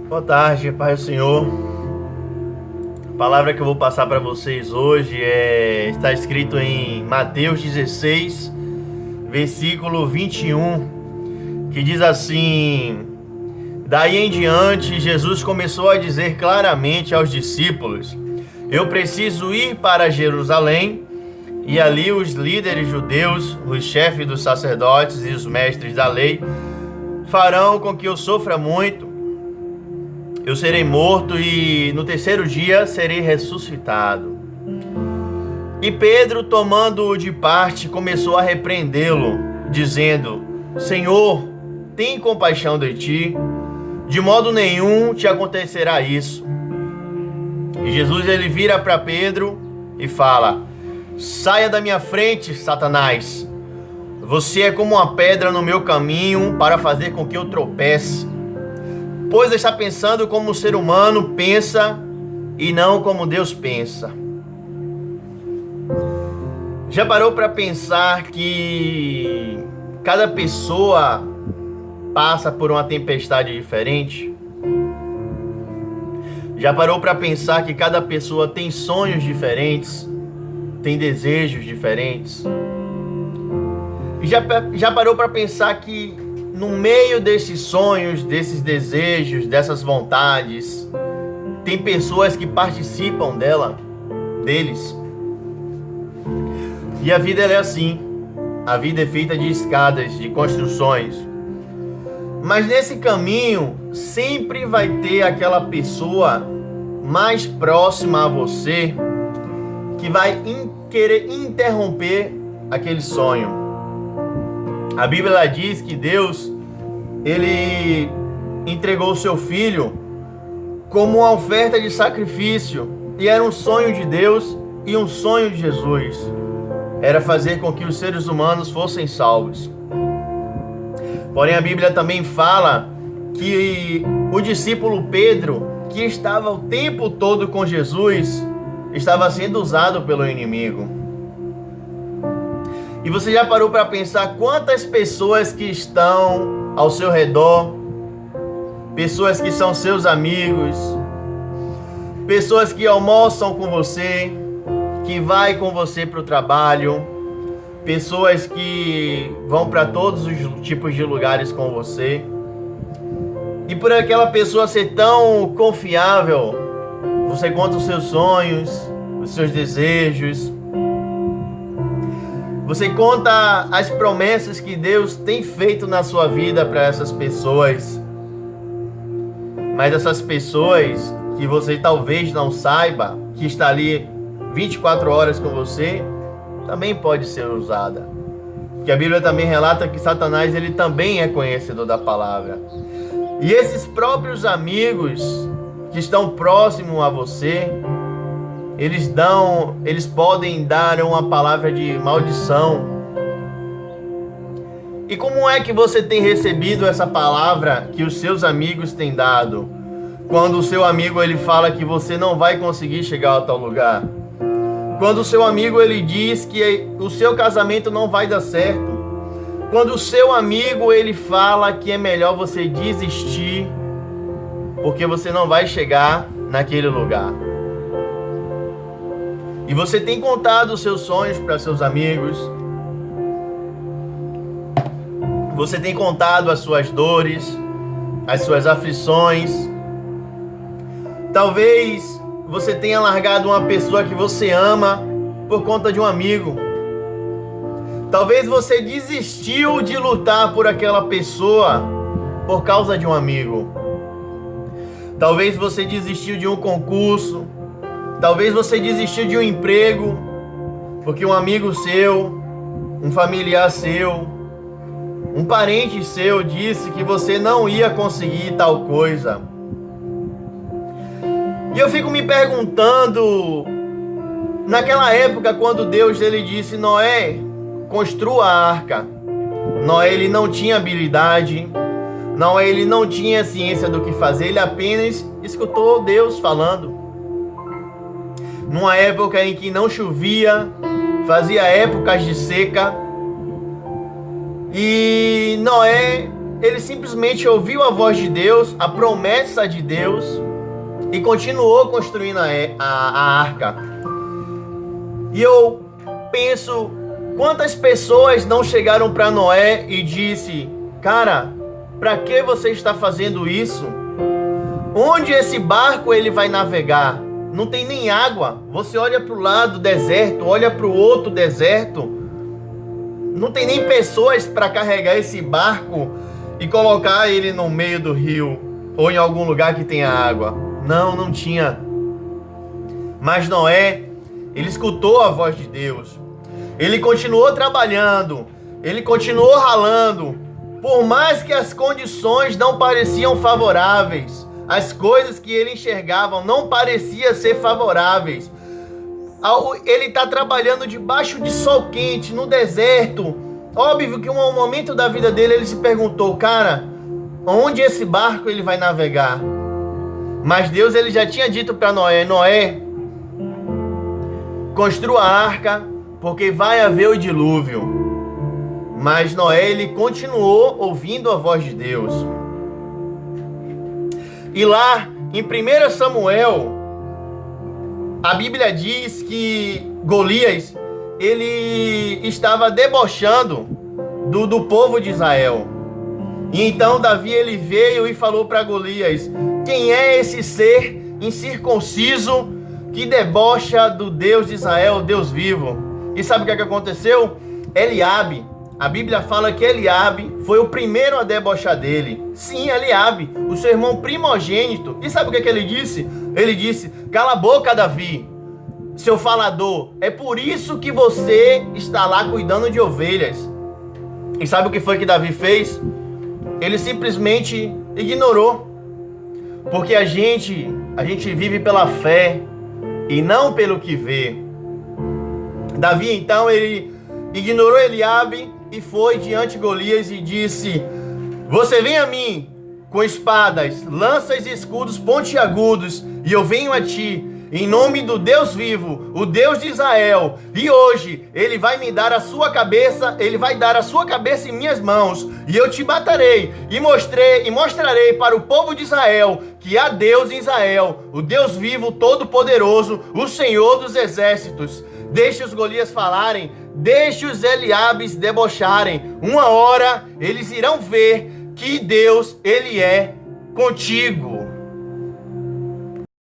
Boa tarde, Pai do Senhor. A palavra que eu vou passar para vocês hoje está escrito em Mateus 16, versículo 21, que diz assim: Daí em diante, Jesus começou a dizer claramente aos discípulos: Eu preciso ir para Jerusalém, e ali os líderes judeus, os chefes dos sacerdotes e os mestres da lei farão com que eu sofra muito. Eu serei morto e no terceiro dia serei ressuscitado. E Pedro, tomando-o de parte, começou a repreendê-lo, dizendo: Senhor, tem compaixão de ti, de modo nenhum te acontecerá isso. E Jesus ele vira para Pedro e fala: Saia da minha frente, Satanás. Você é como uma pedra no meu caminho para fazer com que eu tropece. Pois está pensando como o ser humano pensa e não como Deus pensa. Já parou para pensar que cada pessoa passa por uma tempestade diferente? Já parou para pensar que cada pessoa tem sonhos diferentes, tem desejos diferentes? Já parou para pensar que no meio desses sonhos, desses desejos, dessas vontades, tem pessoas que participam deles? E a vida ela é assim. A vida é feita de escadas, de construções. Mas nesse caminho sempre vai ter aquela pessoa mais próxima a você que vai querer interromper aquele sonho. A Bíblia diz que Deus, ele entregou o seu filho como uma oferta de sacrifício. E era um sonho de Deus e um sonho de Jesus. Era fazer com que os seres humanos fossem salvos. Porém, a Bíblia também fala que o discípulo Pedro, que estava o tempo todo com Jesus, estava sendo usado pelo inimigo. E você já parou para pensar quantas pessoas que estão ao seu redor, pessoas que são seus amigos, pessoas que almoçam com você, que vai com você para o trabalho, pessoas que vão para todos os tipos de lugares com você, e por aquela pessoa ser tão confiável, você conta os seus sonhos, os seus desejos, você conta as promessas que Deus tem feito na sua vida para essas pessoas. Mas essas pessoas que você talvez não saiba, que está ali 24 horas com você, também pode ser usada. Porque a Bíblia também relata que Satanás ele também é conhecedor da palavra. E esses próprios amigos que estão próximos a você, eles podem dar uma palavra de maldição. E como é que você tem recebido essa palavra que os seus amigos têm dado? Quando o seu amigo ele fala que você não vai conseguir chegar a tal lugar. Quando o seu amigo ele diz que o seu casamento não vai dar certo. Quando o seu amigo ele fala que é melhor você desistir, porque você não vai chegar naquele lugar. E você tem contado os seus sonhos para seus amigos. Você tem contado as suas dores, as suas aflições. Talvez você tenha largado uma pessoa que você ama por conta de um amigo. Talvez você desistiu de lutar por aquela pessoa por causa de um amigo. Talvez você desistiu de um concurso. Talvez você desistiu de um emprego porque um amigo seu, um familiar seu, um parente seu disse que você não ia conseguir tal coisa. E eu fico me perguntando, naquela época quando Deus ele disse: Noé, construa a arca. Noé ele não tinha habilidade, Noé ele não tinha ciência do que fazer, ele apenas escutou Deus falando. Numa época em que não chovia, fazia épocas de seca, e Noé ele simplesmente ouviu a voz de Deus, a promessa de Deus, e continuou construindo a arca. E eu penso, quantas pessoas não chegaram para Noé e disse: cara, para que você está fazendo isso? Onde esse barco ele vai navegar? Não tem nem água. Você olha para o lado, deserto, olha para o outro, deserto. Não tem nem pessoas para carregar esse barco e colocar ele no meio do rio ou em algum lugar que tenha água. Não tinha. Mas Noé, ele escutou a voz de Deus. Ele continuou trabalhando, ele continuou ralando. Por mais que as condições não pareciam favoráveis, as coisas que ele enxergava não pareciam ser favoráveis. Ele está trabalhando debaixo de sol quente, no deserto. Óbvio que em um momento da vida dele ele se perguntou: cara, onde esse barco ele vai navegar? Mas Deus ele já tinha dito para Noé: Noé, construa a arca, porque vai haver o dilúvio. Mas Noé ele continuou ouvindo a voz de Deus. E lá em 1 Samuel, a Bíblia diz que Golias, ele estava debochando do povo de Israel. E então Davi, ele veio e falou para Golias: quem é esse ser incircunciso que debocha do Deus de Israel, o Deus vivo? E sabe o que aconteceu? Eliabe, a Bíblia fala que Eliabe foi o primeiro a debochar dele. Sim, Eliabe, o seu irmão primogênito. E sabe o que ele disse? Ele disse: cala a boca, Davi, seu falador. É por isso que você está lá cuidando de ovelhas. E sabe o que foi que Davi fez? Ele simplesmente ignorou. Porque a gente vive pela fé e não pelo que vê. Davi, então, ele ignorou Eliabe e foi diante de Golias e disse: você vem a mim com espadas, lanças e escudos pontiagudos, e eu venho a ti em nome do Deus vivo, o Deus de Israel, e hoje ele vai me dar a sua cabeça, ele vai dar a sua cabeça em minhas mãos, e eu te matarei, e mostrarei para o povo de Israel que há Deus em Israel, o Deus vivo, todo-poderoso, o Senhor dos exércitos. Deixe os Golias falarem, deixe os Eliabes debocharem. Uma hora eles irão ver que Deus, ele é contigo.